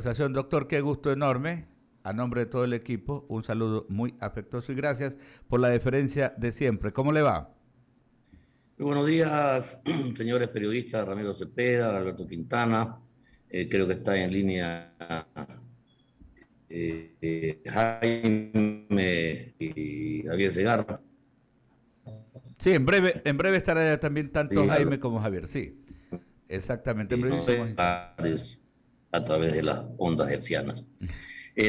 Conversación, doctor, qué gusto enorme. A nombre de todo el equipo, un saludo muy afectuoso y gracias por la deferencia de siempre. ¿Cómo le va? Muy buenos días, señores periodistas, Ramiro Cepeda, Alberto Quintana. Creo que está en línea Jaime y Javier Segarra. Sí, en breve estará también tanto Y Jaime como Javier. Sí, exactamente. En no brevísimos sé, instantes. a través de las ondas hercianas.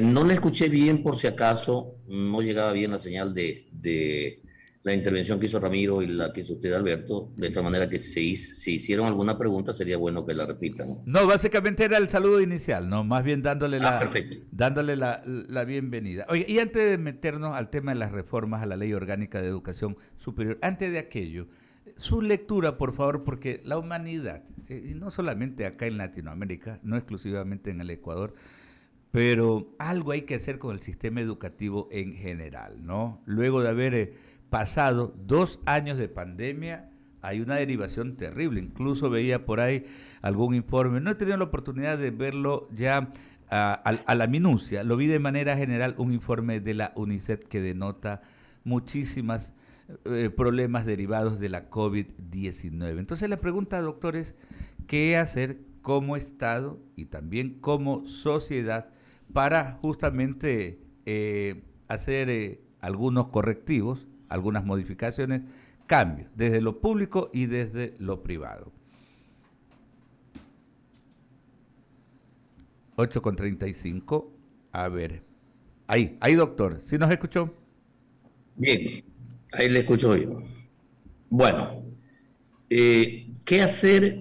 No le escuché bien por si acaso, no llegaba bien la señal de la intervención que hizo Ramiro y la que hizo usted, Alberto, de tal Sí. manera que si hicieron alguna pregunta sería bueno que la repitan. No, básicamente era el saludo inicial, ¿no? Más bien dándole Ah, la, perfecto. dándole la bienvenida. Oye, y antes de meternos al tema de las reformas a la Ley Orgánica de Educación Superior, antes de aquello, su lectura, por favor, porque la humanidad, y no solamente acá en Latinoamérica, no exclusivamente en el Ecuador, pero algo hay que hacer con el sistema educativo en general, ¿no? Luego de haber pasado 2 años de pandemia, hay una derivación terrible. Incluso veía por ahí algún informe, no he tenido la oportunidad de verlo ya a la minucia, lo vi de manera general, un informe de la UNICEF que denota muchísimas problemas derivados de la COVID-19. Entonces la pregunta, doctor, es, ¿qué hacer como Estado y también como sociedad para justamente hacer algunos correctivos, algunas modificaciones, cambios, desde lo público y desde lo privado? 8:35. A ver. Ahí, doctor. ¿Sí nos escuchó? Bien, ahí le escucho yo. Bueno, ¿qué hacer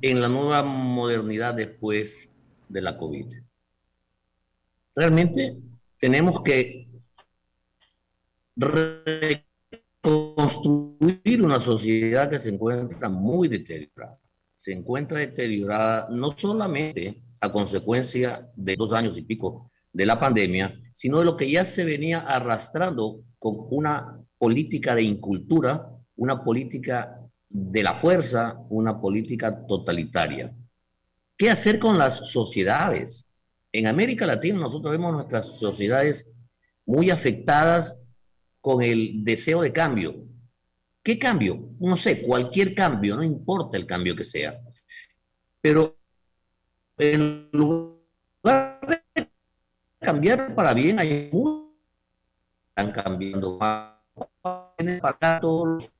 en la nueva modernidad después de la COVID? Realmente tenemos que reconstruir una sociedad que se encuentra muy deteriorada. Se encuentra deteriorada no solamente a consecuencia de 2 años y pico de la pandemia, sino de lo que ya se venía arrastrando con una política de incultura, una política de la fuerza, una política totalitaria. ¿Qué hacer con las sociedades? En América Latina nosotros vemos nuestras sociedades muy afectadas con el deseo de cambio. ¿Qué cambio? No sé, cualquier cambio, no importa el cambio que sea. Pero en lugar de cambiar para bien, hay muchos que están cambiando para todos los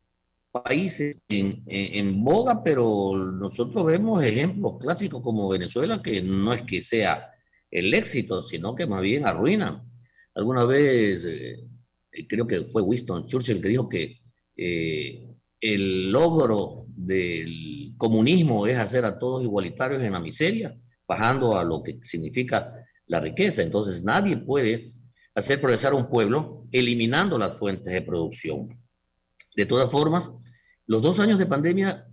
países en boga, pero nosotros vemos ejemplos clásicos como Venezuela, que no es que sea el éxito, sino que más bien arruina. Alguna vez, creo que fue Winston Churchill que dijo que eh, el logro del comunismo es hacer a todos igualitarios en la miseria, bajando a lo que significa la riqueza. Entonces nadie puede hacer progresar a un pueblo eliminando las fuentes de producción. De todas formas, los 2 años de pandemia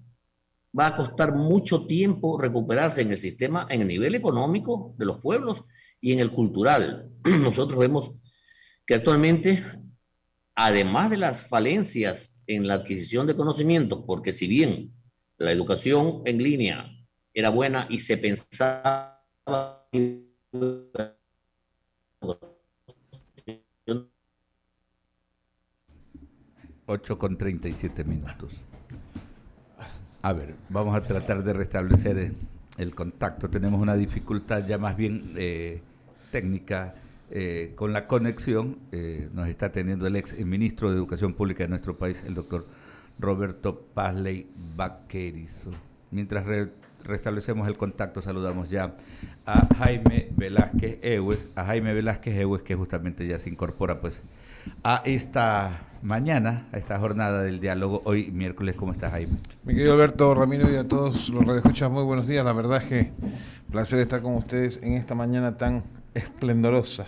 va a costar mucho tiempo recuperarse en el sistema, en el nivel económico de los pueblos y en el cultural. Nosotros vemos que actualmente, además de las falencias en la adquisición de conocimientos, porque si bien la educación en línea era buena y se pensaba que 8:37. A ver, vamos a tratar de restablecer el contacto. Tenemos una dificultad ya más bien técnica con la conexión. Nos está atendiendo el ex ministro de Educación Pública de nuestro país, el doctor Roberto Pazley Baquerizo. Mientras restablecemos el contacto, saludamos ya a Jaime Velázquez Ewes, que justamente ya se incorpora pues a esta mañana, a esta jornada del diálogo, hoy miércoles. ¿Cómo estás, Jaime? Mi querido Alberto, Ramiro y a todos los radioescuchas, muy buenos días. La verdad es que placer estar con ustedes en esta mañana tan esplendorosa.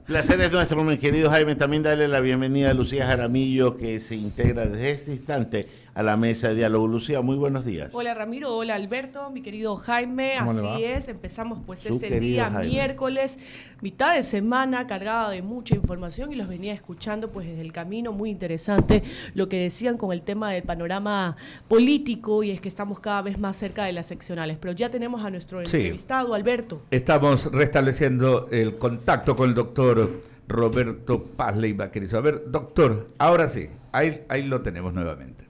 Placer es nuestro, mi querido Jaime. También darle la bienvenida a Lucía Jaramillo, que se integra desde este instante a la mesa de diálogo. Lucía, muy buenos días. Hola Ramiro, hola Alberto, mi querido Jaime, ¿Cómo le así va? es, empezamos pues Su este querido día Jaime. miércoles, mitad de semana cargada de mucha información y los venía escuchando pues desde el camino, muy interesante lo que decían con el tema del panorama político y es que estamos cada vez más cerca de las seccionales, pero ya tenemos a nuestro Sí. entrevistado, Alberto. Estamos restableciendo el contacto con el doctor Roberto Paz Leiva Querizo. A ver, doctor, ahora sí, ahí lo tenemos nuevamente.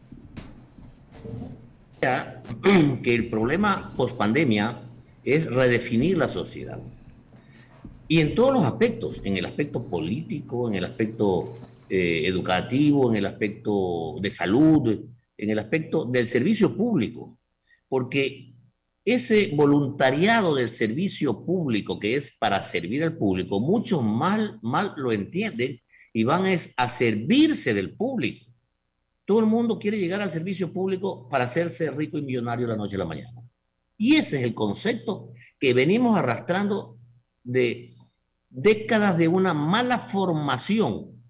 Que el problema post-pandemia es redefinir la sociedad. Y en todos los aspectos, en el aspecto político, en el aspecto educativo, en el aspecto de salud, en el aspecto del servicio público. Porque ese voluntariado del servicio público que es para servir al público, muchos mal lo entienden y van a servirse del público. Todo el mundo quiere llegar al servicio público para hacerse rico y millonario la noche a la mañana. Y ese es el concepto que venimos arrastrando de décadas de una mala formación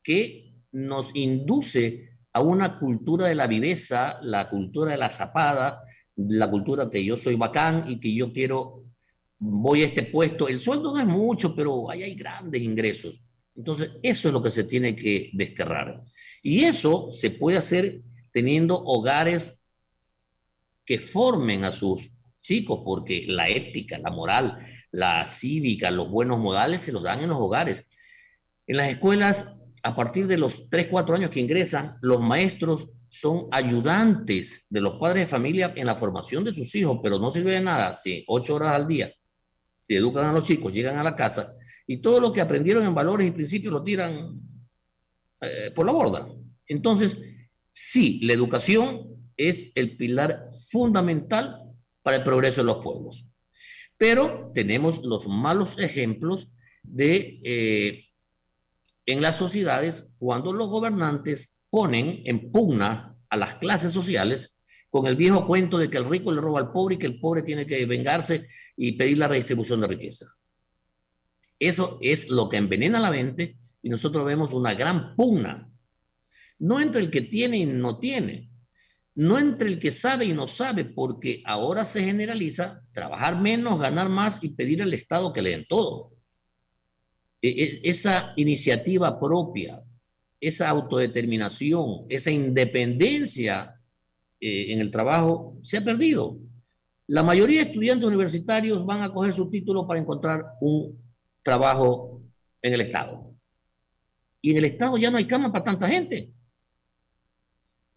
que nos induce a una cultura de la viveza, la cultura de la zapada, la cultura que yo soy bacán y que yo quiero, voy a este puesto. El sueldo no es mucho, pero ahí hay grandes ingresos. Entonces, eso es lo que se tiene que desterrar. Y eso se puede hacer teniendo hogares que formen a sus chicos, porque la ética, la moral, la cívica, los buenos modales se los dan en los hogares. En las escuelas, a partir de los 3, 4 años que ingresan, los maestros son ayudantes de los padres de familia en la formación de sus hijos, pero no sirve de nada si 8 horas al día educan a los chicos, llegan a la casa y todo lo que aprendieron en valores y principios lo tiran por la borda. Entonces, sí, la educación es el pilar fundamental para el progreso de los pueblos. Pero tenemos los malos ejemplos en las sociedades cuando los gobernantes ponen en pugna a las clases sociales con el viejo cuento de que el rico le roba al pobre y que el pobre tiene que vengarse y pedir la redistribución de riqueza. Eso es lo que envenena la mente y nosotros vemos una gran pugna, no entre el que tiene y no tiene, no entre el que sabe y no sabe, porque ahora se generaliza trabajar menos, ganar más y pedir al Estado que le den todo. Esa iniciativa propia, esa autodeterminación, esa independencia en el trabajo se ha perdido. La mayoría de estudiantes universitarios van a coger su título para encontrar un trabajo en el Estado. Y en el Estado ya no hay cama para tanta gente.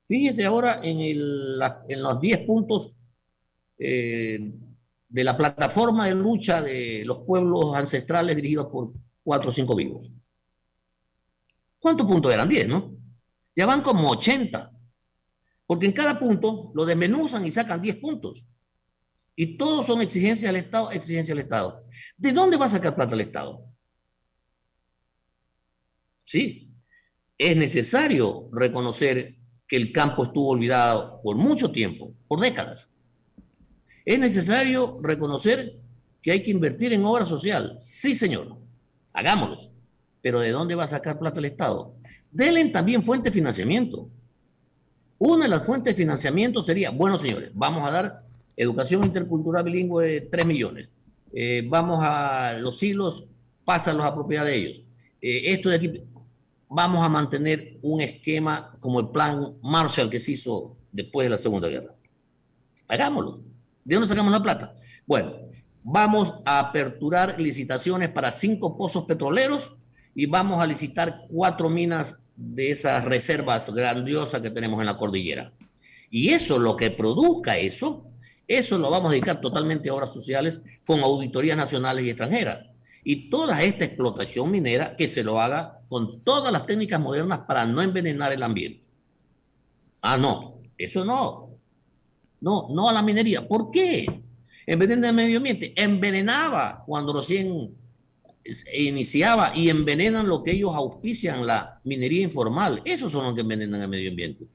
Fíjese ahora en los 10 puntos de la plataforma de lucha de los pueblos ancestrales dirigidos por 4 o 5 vivos. ¿Cuántos puntos eran? 10, ¿no? Ya van como 80. Porque en cada punto lo desmenuzan y sacan 10 puntos. Y todos son exigencias al Estado, exigencias al Estado. ¿De dónde va a sacar plata el Estado? Sí, es necesario reconocer que el campo estuvo olvidado por mucho tiempo, por décadas. Es necesario reconocer que hay que invertir en obra social. Sí, señor, hagámoslo. Pero ¿de dónde va a sacar plata el Estado? Denle también fuente de financiamiento. Una de las fuentes de financiamiento sería, bueno, señores, vamos a dar educación intercultural bilingüe de 3 millones. Vamos a los hilos, pásalos a propiedad de ellos. Esto de aquí, vamos a mantener un esquema como el plan Marshall que se hizo después de la Segunda Guerra. Hagámoslo. ¿De dónde sacamos la plata? Bueno, vamos a aperturar licitaciones para 5 pozos petroleros y vamos a licitar 4 minas de esas reservas grandiosas que tenemos en la cordillera. Y eso, lo que produzca eso lo vamos a dedicar totalmente a obras sociales con auditorías nacionales y extranjeras. Y toda esta explotación minera que se lo haga con todas las técnicas modernas para no envenenar el ambiente. Ah, no, eso no. No a la minería. ¿Por qué? Envenena el medio ambiente. Envenenaba cuando recién iniciaba y envenenan lo que ellos auspician, la minería informal. Esos son los que envenenan el medio ambiente.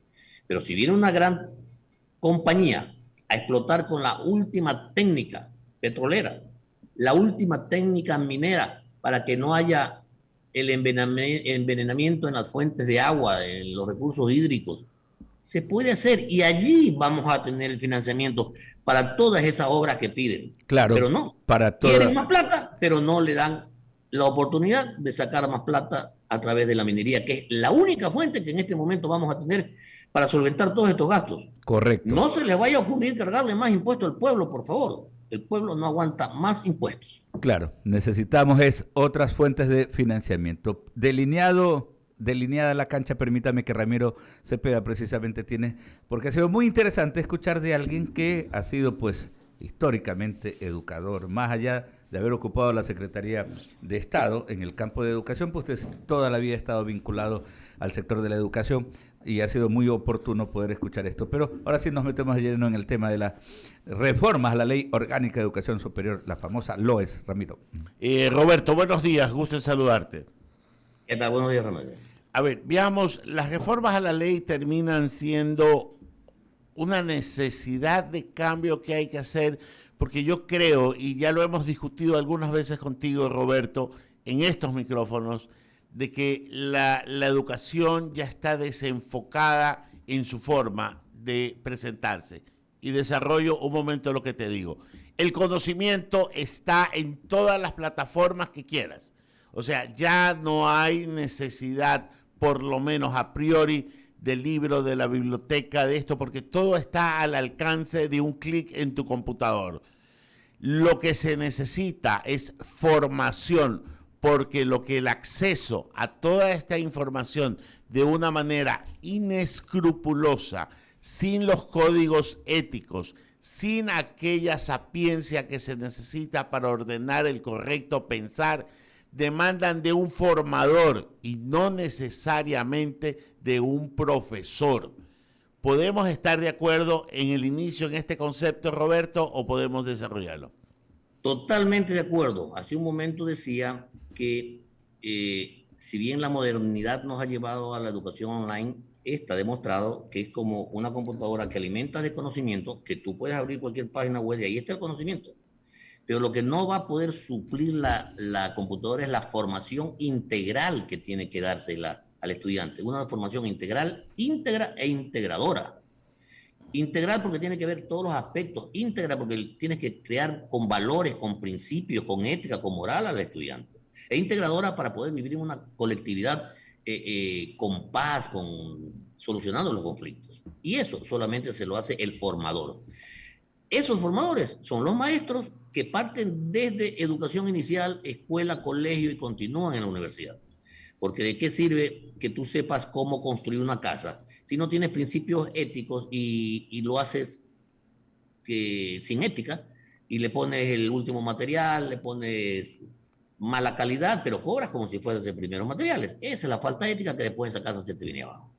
Pero si viene una gran compañía a explotar con la última técnica petrolera, la última técnica minera para que no haya el envenenamiento en las fuentes de agua, en los recursos hídricos. Se puede hacer y allí vamos a tener el financiamiento para todas esas obras que piden. Claro, pero no, para quieren más plata, pero no le dan la oportunidad de sacar más plata a través de la minería, que es la única fuente que en este momento vamos a tener para solventar todos estos gastos. Correcto. No se les vaya a ocurrir cargarle más impuestos al pueblo, por favor. El pueblo no aguanta más impuestos. Claro, necesitamos otras fuentes de financiamiento. Delineada la cancha, permítame que Ramiro Cepeda precisamente tiene, porque ha sido muy interesante escuchar de alguien que ha sido pues históricamente educador, más allá de haber ocupado la Secretaría de Estado en el campo de educación, pues usted toda la vida ha estado vinculado al sector de la educación y ha sido muy oportuno poder escuchar esto. Pero ahora sí nos metemos lleno en el tema de las reformas a la Ley Orgánica de Educación Superior, la famosa LOES, Ramiro. Roberto, buenos días, gusto en saludarte. ¿Qué tal? Buenos días, Ramiro. A ver, veamos, las reformas a la ley terminan siendo una necesidad de cambio que hay que hacer, porque yo creo, y ya lo hemos discutido algunas veces contigo, Roberto, en estos micrófonos, de que la educación ya está desenfocada en su forma de presentarse. Y desarrollo un momento lo que te digo. El conocimiento está en todas las plataformas que quieras. O sea, ya no hay necesidad, por lo menos a priori, del libro, de la biblioteca, de esto, porque todo está al alcance de un clic en tu computador. Lo que se necesita es formación, porque lo que el acceso a toda esta información de una manera inescrupulosa, sin los códigos éticos, sin aquella sapiencia que se necesita para ordenar el correcto pensar, demandan de un formador y no necesariamente de un profesor. ¿Podemos estar de acuerdo en el inicio en este concepto, Roberto, o podemos desarrollarlo? Totalmente de acuerdo. Hace un momento decía que si bien la modernidad nos ha llevado a la educación online, está demostrado que es como una computadora que alimenta de conocimiento, que tú puedes abrir cualquier página web y ahí está el conocimiento. Pero lo que no va a poder suplir la computadora es la formación integral que tiene que darse al estudiante. Una formación integral, íntegra e integradora. Integral porque tiene que ver todos los aspectos. Íntegra porque tienes que crear con valores, con principios, con ética, con moral al estudiante. E integradora para poder vivir en una colectividad con paz, solucionando los conflictos. Y eso solamente se lo hace el formador. Esos formadores son los maestros que parten desde educación inicial, escuela, colegio y continúan en la universidad. Porque ¿de qué sirve que tú sepas cómo construir una casa si no tienes principios éticos y lo haces sin ética y le pones el último material, le pones mala calidad, pero cobras como si fueras de primeros materiales? Esa es la falta ética que después esa casa se te viene abajo.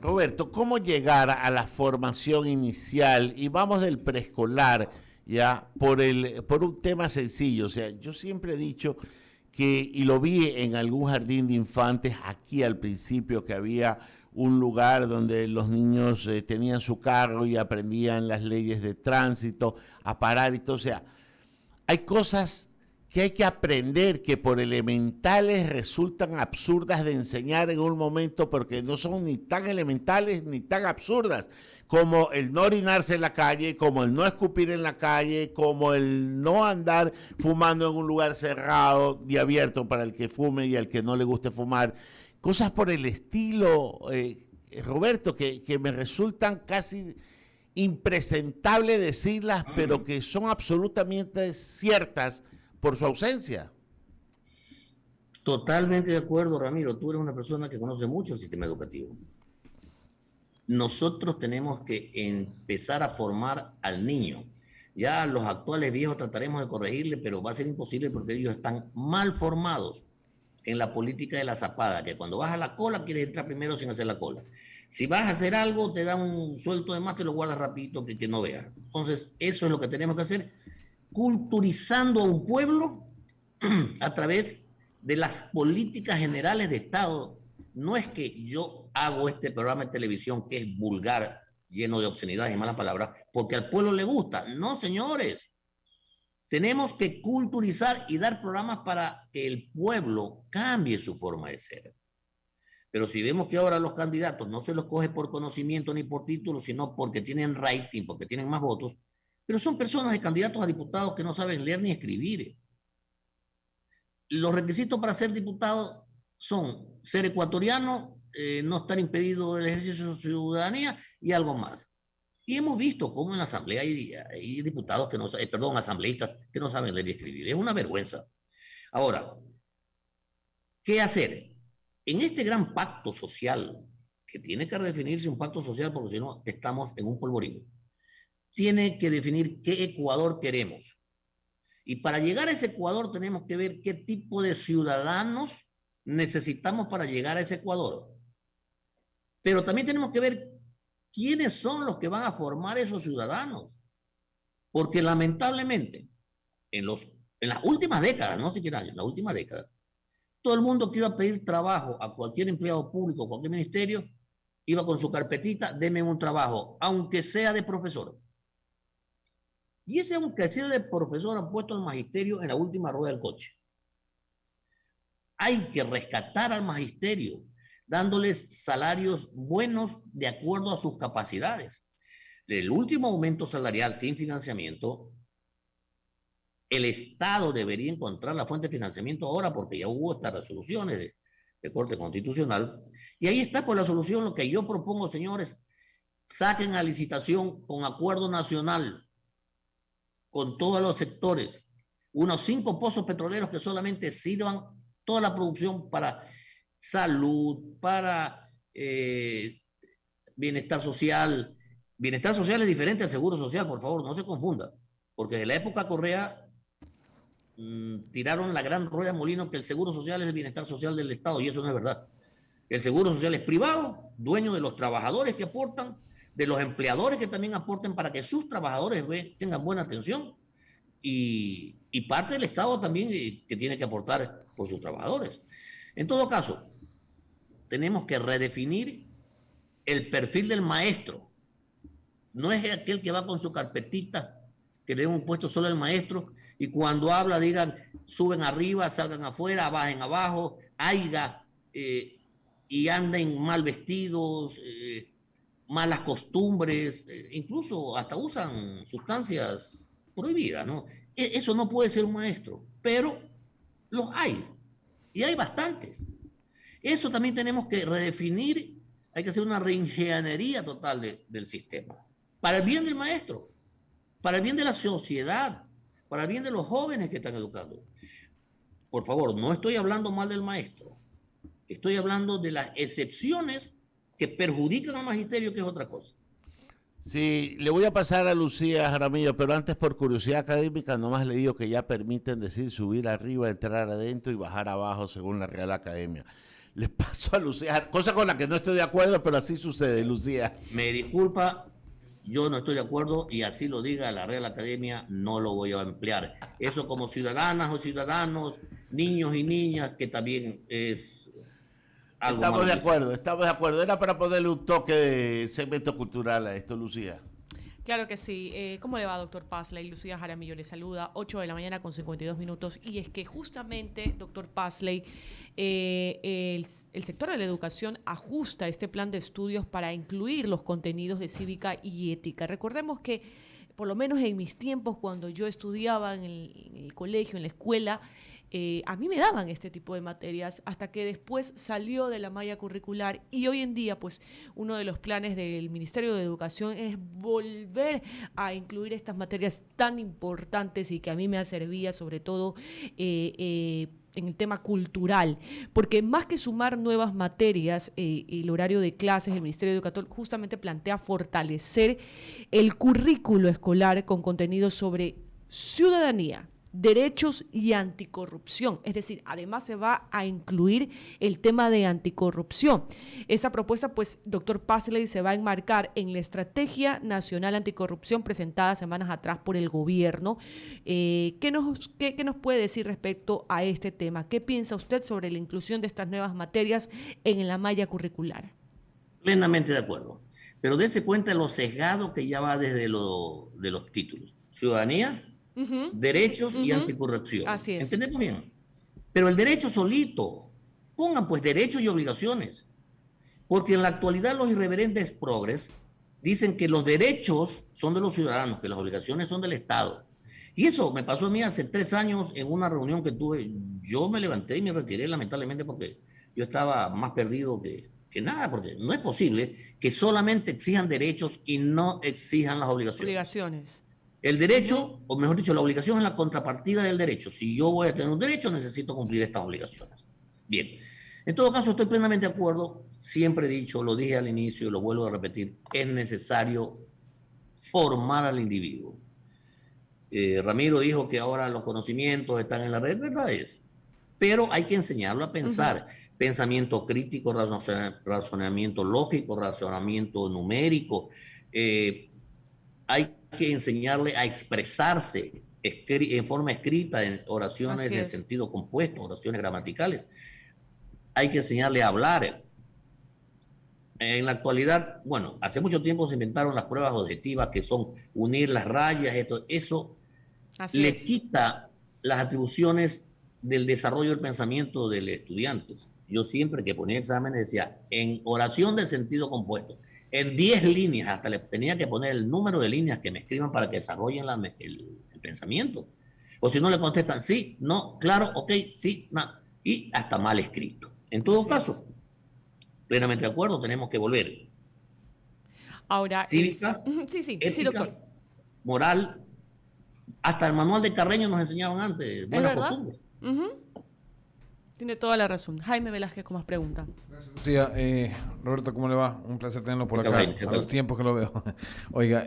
Roberto, ¿cómo llegar a la formación inicial? Y vamos del preescolar ya por un tema sencillo. O sea, yo siempre he dicho que, y lo vi en algún jardín de infantes aquí al principio, que había un lugar donde los niños tenían su carro y aprendían las leyes de tránsito, a parar y todo. O sea, hay cosas que hay que aprender que por elementales resultan absurdas de enseñar en un momento, porque no son ni tan elementales ni tan absurdas, como el no orinarse en la calle, como el no escupir en la calle, como el no andar fumando en un lugar cerrado y abierto para el que fume y al que no le guste fumar. Cosas por el estilo, Roberto, que me resultan casi impresentable decirlas, pero que son absolutamente ciertas por su ausencia. Totalmente de acuerdo, Ramiro. Tú eres una persona que conoce mucho el sistema educativo. Nosotros tenemos que empezar a formar al niño. Ya los actuales viejos trataremos de corregirle, pero va a ser imposible porque ellos están mal formados en la política de la zapada, que cuando vas a la cola quieres entrar primero sin hacer la cola. Si vas a hacer algo, te dan un sueldo de más, te lo guardas rapidito que no veas. Entonces, eso es lo que tenemos que hacer, culturizando a un pueblo a través de las políticas generales de Estado. No es que yo hago este programa de televisión que es vulgar, lleno de obscenidades y malas palabras, porque al pueblo le gusta. No, señores. Tenemos que culturizar y dar programas para que el pueblo cambie su forma de ser. Pero si vemos que ahora los candidatos no se los coge por conocimiento ni por título, sino porque tienen rating, porque tienen más votos, pero son personas de candidatos a diputados que no saben leer ni escribir. Los requisitos para ser diputado son ser ecuatoriano, no estar impedido el ejercicio de su ciudadanía y algo más. Y hemos visto cómo en la asamblea hay diputados que no, asambleístas que no saben leer y escribir. Es una vergüenza. Ahora, ¿qué hacer? En este gran pacto social, que tiene que redefinirse un pacto social porque si no estamos en un polvorín, tiene que definir qué Ecuador queremos. Y para llegar a ese Ecuador tenemos que ver qué tipo de ciudadanos necesitamos para llegar a ese Ecuador. Pero también tenemos que ver quiénes son los que van a formar esos ciudadanos. Porque lamentablemente, en las últimas décadas, no siquiera años, las últimas décadas, todo el mundo que iba a pedir trabajo a cualquier empleado público, cualquier ministerio, iba con su carpetita, deme un trabajo, aunque sea de profesor. Y ese aunque sea de profesor ha puesto al magisterio en la última rueda del coche. Hay que rescatar al magisterio, dándoles salarios buenos de acuerdo a sus capacidades. El último aumento salarial sin financiamiento, el Estado debería encontrar la fuente de financiamiento ahora porque ya hubo estas resoluciones de Corte Constitucional. Y ahí está por la solución lo que yo propongo, señores, saquen a licitación con acuerdo nacional con todos los sectores, unos 5 pozos petroleros que solamente sirvan toda la producción para salud, para bienestar social. Bienestar social es diferente al seguro social, por favor, no se confunda, porque desde la época Correa tiraron la gran rueda de molino que el seguro social es el bienestar social del Estado, y eso no es verdad. El seguro social es privado, dueño de los trabajadores que aportan, de los empleadores que también aporten para que sus trabajadores tengan buena atención, y parte del Estado también que tiene que aportar por sus trabajadores. En todo caso, tenemos que redefinir el perfil del maestro. No es aquel que va con su carpetita, que le den un puesto solo al maestro, y cuando habla digan, suben arriba, salgan afuera, bajen abajo, haiga, y anden mal vestidos, malas costumbres, incluso hasta usan sustancias prohibidas, ¿no? Eso no puede ser un maestro, pero los hay, y hay bastantes. Eso también tenemos que redefinir, hay que hacer una reingeniería total del sistema, para el bien del maestro, para el bien de la sociedad, para el bien de los jóvenes que están educando. Por favor, no estoy hablando mal del maestro, estoy hablando de las excepciones que perjudican al magisterio, que es otra cosa. Sí, le voy a pasar a Lucía Jaramillo, pero antes por curiosidad académica nomás le digo que ya permiten decir subir arriba, entrar adentro y bajar abajo según la Real Academia. Les paso a Lucía, cosa con la que no estoy de acuerdo, pero así sucede, Lucía. Me disculpa, yo no estoy de acuerdo y así lo diga la Real Academia, no lo voy a emplear. Eso como ciudadanas o ciudadanos, niños y niñas, que también es algo Estamos de acuerdo. Era para ponerle un toque de segmento cultural a esto, Lucía. Claro que sí. ¿Cómo le va, doctor Pazley? Lucía Jaramillo le saluda, 8 de la mañana con 52 minutos. Y es que justamente, doctor Pazley, el sector de la educación ajusta este plan de estudios para incluir los contenidos de cívica y ética. Recordemos que, por lo menos en mis tiempos, cuando yo estudiaba en el colegio, en la escuela, a mí me daban este tipo de materias hasta que después salió de la malla curricular, y hoy en día pues uno de los planes del Ministerio de Educación es volver a incluir estas materias tan importantes y que a mí me servía sobre todo en el tema cultural, porque más que sumar nuevas materias, el horario de clases, el Ministerio de Educación justamente plantea fortalecer el currículo escolar con contenidos sobre ciudadanía, derechos y anticorrupción. Es decir, además se va a incluir el tema de anticorrupción. Esta propuesta, pues, doctor Pazley, se va a enmarcar en la Estrategia Nacional Anticorrupción presentada semanas atrás por el gobierno. ¿Qué nos puede decir respecto a este tema? ¿Qué piensa usted sobre la inclusión de estas nuevas materias en la malla curricular? Plenamente de acuerdo. Pero dése cuenta de lo sesgado que ya va desde de los títulos. Ciudadanía, derechos y anticorrupción. Así es. ¿Entendemos bien? Pero el derecho solito, pongan pues derechos y obligaciones. Porque en la actualidad los irreverentes progres dicen que los derechos son de los ciudadanos, que las obligaciones son del Estado. Y eso me pasó a mí hace 3 años en una reunión que tuve. Yo me levanté y me retiré lamentablemente porque yo estaba más perdido que nada, porque no es posible que solamente exijan derechos y no exijan las obligaciones. El derecho, o mejor dicho, la obligación es la contrapartida del derecho. Si yo voy a tener un derecho, necesito cumplir estas obligaciones. Bien. En todo caso, estoy plenamente de acuerdo. Siempre he dicho, lo dije al inicio y lo vuelvo a repetir, es necesario formar al individuo. Ramiro dijo que ahora los conocimientos están en la red, verdad es. Pero hay que enseñarlo a pensar. Pensamiento crítico, razonamiento lógico, razonamiento numérico. Hay que enseñarle a expresarse en forma escrita, en oraciones de sentido compuesto, oraciones gramaticales. Hay que enseñarle a hablar. En la actualidad, bueno, hace mucho tiempo se inventaron las pruebas objetivas que son unir las rayas, eso le quita las atribuciones del desarrollo del pensamiento del estudiante. Yo siempre que ponía exámenes decía, en oración de sentido compuesto, en 10 líneas, hasta le tenía que poner el número de líneas que me escriban para que desarrollen el pensamiento. O si no le contestan, sí, no, claro, ok, sí, no, y hasta mal escrito. En todo caso, plenamente de acuerdo, tenemos que volver. Ahora, cívica, ética, doctor. Moral, hasta el manual de Carreño nos enseñaban antes, buenas costumbres. Tiene toda la razón. Jaime Velázquez con más preguntas. Sí, Roberto, ¿cómo le va? Un placer tenerlo por acá, a los tiempos que lo veo. Oiga,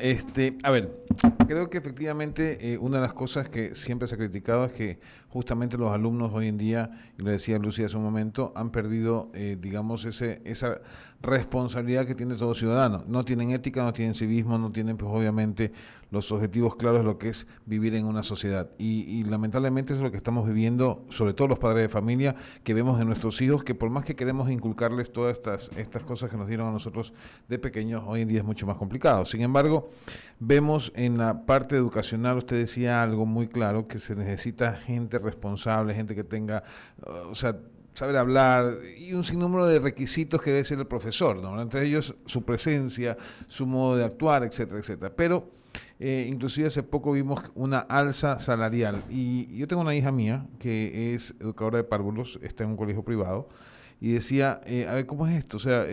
a ver, creo que efectivamente una de las cosas que siempre se ha criticado es que justamente los alumnos hoy en día, y lo decía Lucy hace un momento, han perdido, digamos, esa responsabilidad que tiene todo ciudadano. No tienen ética, no tienen civismo, no tienen, pues obviamente, los objetivos claros de lo que es vivir en una sociedad. Y lamentablemente eso es lo que estamos viviendo, sobre todo los padres de familia, que vemos en nuestros hijos, que por más que queremos inculcarles todas estas cosas que nos dieron a nosotros de pequeños, hoy en día es mucho más complicado. Sin embargo, vemos en la parte educacional, usted decía algo muy claro, que se necesita gente responsable, gente que tenga, saber hablar y un sinnúmero de requisitos que debe ser el profesor, ¿no? Entre ellos su presencia, su modo de actuar, etcétera, etcétera. Pero inclusive hace poco vimos una alza salarial y yo tengo una hija mía que es educadora de párvulos, está en un colegio privado y decía, a ver, ¿cómo es esto? O sea,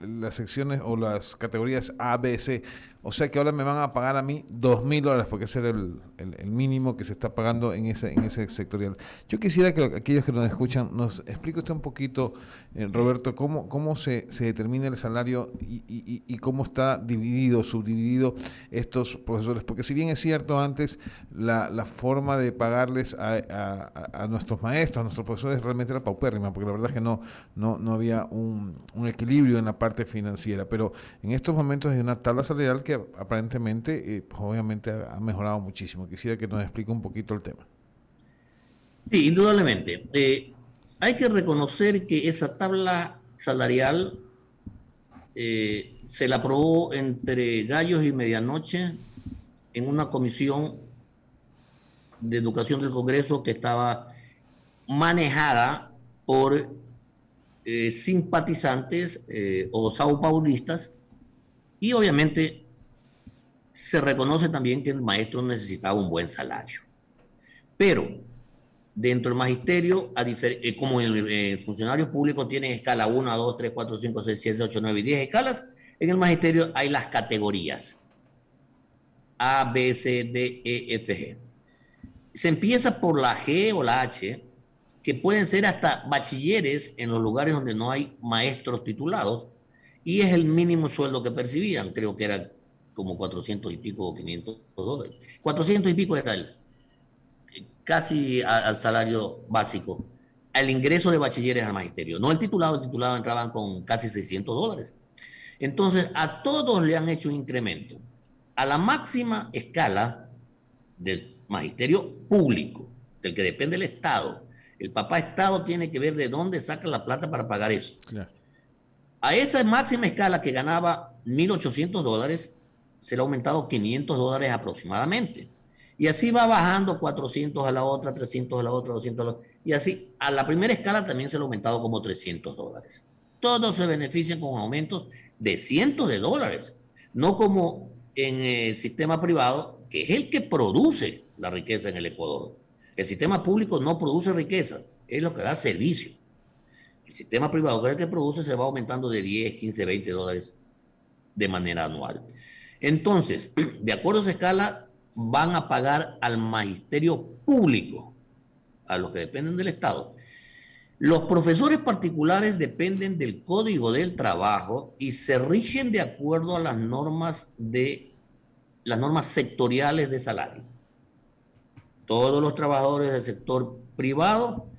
las secciones o las categorías A, B, C, o sea que ahora me van a pagar a mí $2,000 porque ese era el mínimo que se está pagando en ese sectorial. Yo quisiera que aquellos que nos escuchan nos explique usted un poquito, Roberto, cómo se determina el salario y cómo está subdividido estos profesores. Porque si bien es cierto antes la forma de pagarles a nuestros maestros, a nuestros profesores realmente era paupérrima, porque la verdad es que no había un equilibrio en la parte financiera. Pero en estos momentos hay una tabla salarial que aparentemente, pues obviamente ha mejorado muchísimo. Quisiera que nos explique un poquito el tema. Sí, indudablemente. Hay que reconocer que esa tabla salarial se la aprobó entre gallos y medianoche en una comisión de educación del Congreso que estaba manejada por simpatizantes o saupaulistas, y obviamente se reconoce también que el maestro necesitaba un buen salario. Pero dentro del magisterio, como el funcionario público tiene escala 1, 2, 3, 4, 5, 6, 7, 8, 9 y 10 escalas, en el magisterio hay las categorías A, B, C, D, E, F, G. Se empieza por la G o la H, que pueden ser hasta bachilleres en los lugares donde no hay maestros titulados, y es el mínimo sueldo que percibían, creo que era como 400 y pico o $500. 400 y pico era casi al salario básico, al ingreso de bachilleres al magisterio. No el titulado entraban con casi $600. Entonces, a todos le han hecho un incremento. A la máxima escala del magisterio público, del que depende el Estado, el papá Estado tiene que ver de dónde saca la plata para pagar eso. Claro. A esa máxima escala que ganaba $1,800, se le ha aumentado $500 aproximadamente. Y así va bajando 400 a la otra, 300 a la otra, 200 a la otra. Y así, a la primera escala también se lo ha aumentado como $300. Todos se benefician con aumentos de cientos de dólares, no como en el sistema privado, que es el que produce la riqueza en el Ecuador. El sistema público no produce riqueza, es lo que da servicio. El sistema privado, que es el que produce, se va aumentando de 10, 15, 20 dólares de manera anual. Entonces, de acuerdo a esa escala, van a pagar al magisterio público, a los que dependen del Estado. Los profesores particulares dependen del Código del Trabajo y se rigen de acuerdo a las normas sectoriales de salario. Todos los trabajadores del sector privado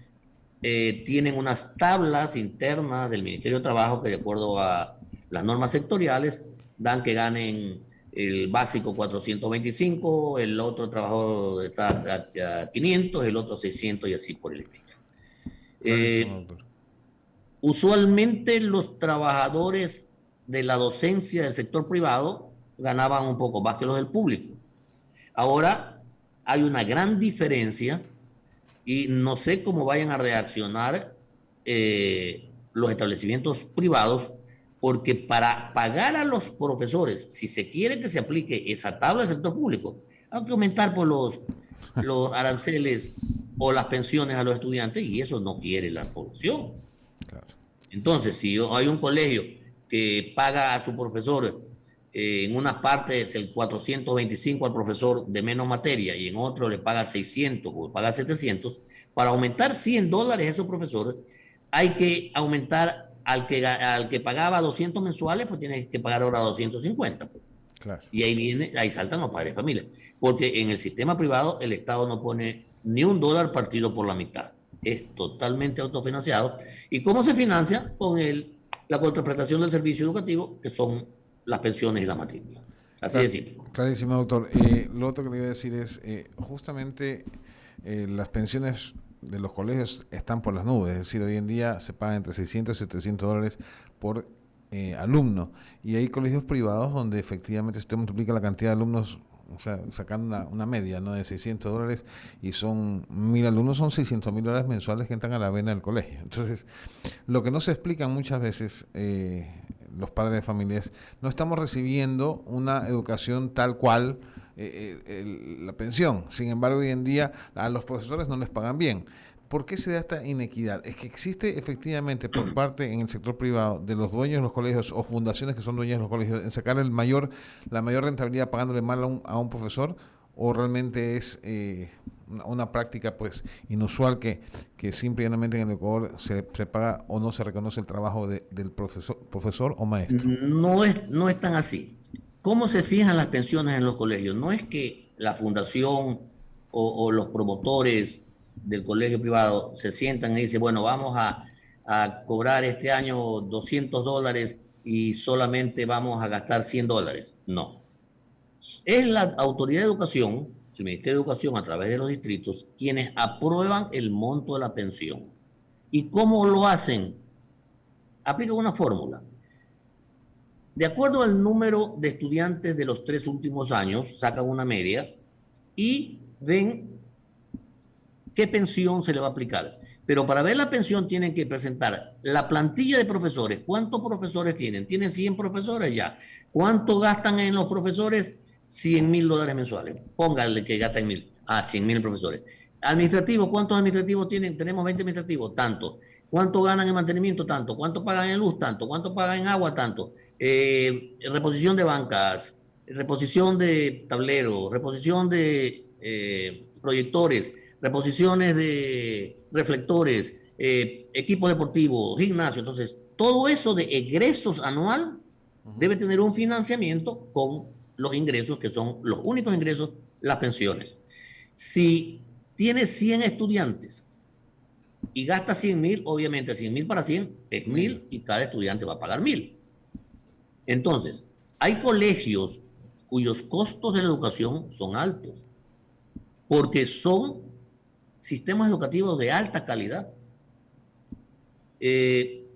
tienen unas tablas internas del Ministerio de Trabajo que, de acuerdo a las normas sectoriales, dan que ganen el básico 425, el otro trabajador está a 500, el otro 600 y así por el estilo. Usualmente los trabajadores de la docencia del sector privado ganaban un poco más que los del público. Ahora hay una gran diferencia y no sé cómo vayan a reaccionar los establecimientos privados, porque para pagar a los profesores, si se quiere que se aplique esa tabla del sector público, hay que aumentar por los aranceles o las pensiones a los estudiantes, y eso no quiere la población. Claro. Entonces, si hay un colegio que paga a su profesor, en una parte es el 425 al profesor de menos materia y en otro le paga 600 o le paga 700, para aumentar $100 a esos profesores, hay que aumentar al que pagaba 200 mensuales, pues tiene que pagar ahora 250. Pues. Claro. Y ahí saltan los padres de familia. Porque en el sistema privado el Estado no pone ni $1 partido por la mitad. Es totalmente autofinanciado. ¿Y cómo se financia? Con la contraprestación del servicio educativo, que son las pensiones y la matrícula. Así de simple. Clarísimo, doctor. Lo otro que le iba a decir es, justamente las pensiones de los colegios están por las nubes. Es decir, hoy en día se pagan entre 600 y $700 por alumno. Y hay colegios privados donde efectivamente usted multiplica la cantidad de alumnos, o sea, sacando una media, ¿no?, de $600, y son 1.000 alumnos, son $600.000 mensuales que entran a la vena del colegio. Entonces, lo que no se explica muchas veces los padres de familias, no estamos recibiendo una educación tal cual la pensión. Sin embargo, hoy en día a los profesores no les pagan bien. ¿Por qué se da esta inequidad? Es que existe efectivamente por parte en el sector privado de los dueños de los colegios o fundaciones que son dueñas de los colegios en sacar la mayor rentabilidad pagándole mal a un profesor, o realmente es una práctica pues inusual que simplemente en el Ecuador se paga o no se reconoce el trabajo del profesor o maestro. No es tan así. ¿Cómo se fijan las pensiones en los colegios? No es que la fundación o los promotores del colegio privado se sientan y dicen, bueno, vamos a cobrar este año $200 y solamente vamos a gastar $100. No. Es la autoridad de educación, el Ministerio de Educación a través de los distritos, quienes aprueban el monto de la pensión. ¿Y cómo lo hacen? Aplican una fórmula. De acuerdo al número de estudiantes de los 3 últimos años, sacan una media y ven qué pensión se le va a aplicar. Pero para ver la pensión tienen que presentar la plantilla de profesores. ¿Cuántos profesores tienen? ¿Tienen 100 profesores ya? ¿Cuánto gastan en los profesores? $100.000 mensuales. Póngale que gastan 1.000. 100.000 profesores. Administrativos, ¿cuántos administrativos tienen? Tenemos 20 administrativos, tanto. ¿Cuánto ganan en mantenimiento? Tanto. ¿Cuánto pagan en luz? Tanto. ¿Cuánto pagan en agua? Tanto. Reposición de bancas, reposición de tableros, reposición de proyectores, reposiciones de reflectores, equipos deportivos, gimnasio. Entonces, todo eso de egresos anual debe tener un financiamiento con los ingresos, que son los únicos ingresos, las pensiones. Si tiene 100 estudiantes y gasta 100.000, obviamente 100.000 para 100 es 1.000 y cada estudiante va a pagar 1.000. Entonces, hay colegios cuyos costos de la educación son altos, porque son sistemas educativos de alta calidad.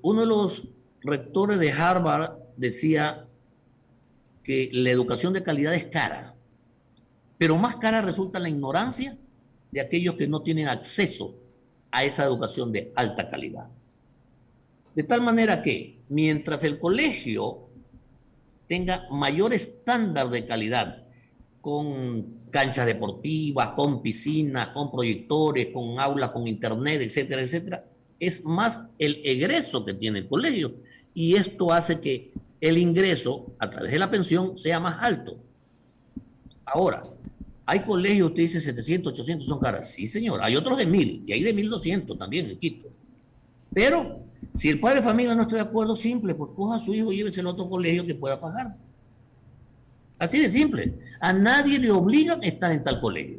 Uno de los rectores de Harvard decía que la educación de calidad es cara. pero más cara resulta la ignorancia de aquellos que no tienen acceso a esa educación de alta calidad. De tal manera que mientras el colegio tenga mayor estándar de calidad, con canchas deportivas, con piscinas, con proyectores, con aulas, con internet, etcétera, etcétera, es más el egreso que tiene el colegio. Y esto hace que el ingreso a través de la pensión sea más alto. Ahora, hay colegios, usted dice 700, 800 son caras. Sí, señor. Hay otros de 1000 y hay de 1200 también en Quito. Pero si el padre de familia no está de acuerdo, simple, pues coja a su hijo y llévese al otro colegio que pueda pagar. Así de simple. A nadie le obligan a estar en tal colegio.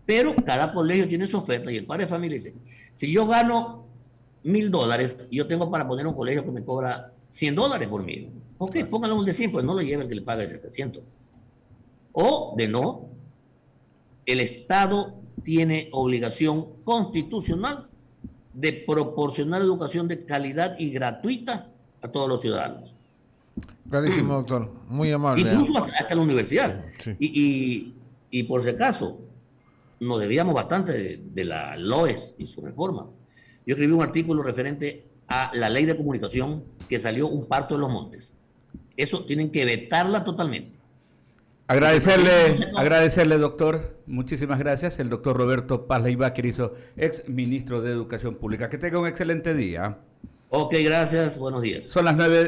Pero cada colegio tiene su oferta y el padre de familia dice, si yo gano $1000, yo tengo para poner un colegio que me cobra $100 por mí. Ok, póngale un de 100, pues no lo lleve el que le paga de 700. O de no, el Estado tiene obligación constitucional de proporcionar educación de calidad y gratuita a todos los ciudadanos. Clarísimo, doctor. Muy amable. Incluso hasta la universidad. Sí. Y por si acaso, nos debíamos bastante de la LOES y su reforma. Yo escribí un artículo referente a la ley de comunicación que salió un parto de los montes. Eso tienen que vetarla totalmente. Agradecerle, doctor. Muchísimas gracias. El doctor Roberto Paz Leiva, ex ministro de Educación Pública. Que tenga un excelente día. Ok, gracias. Buenos días. Son las 9.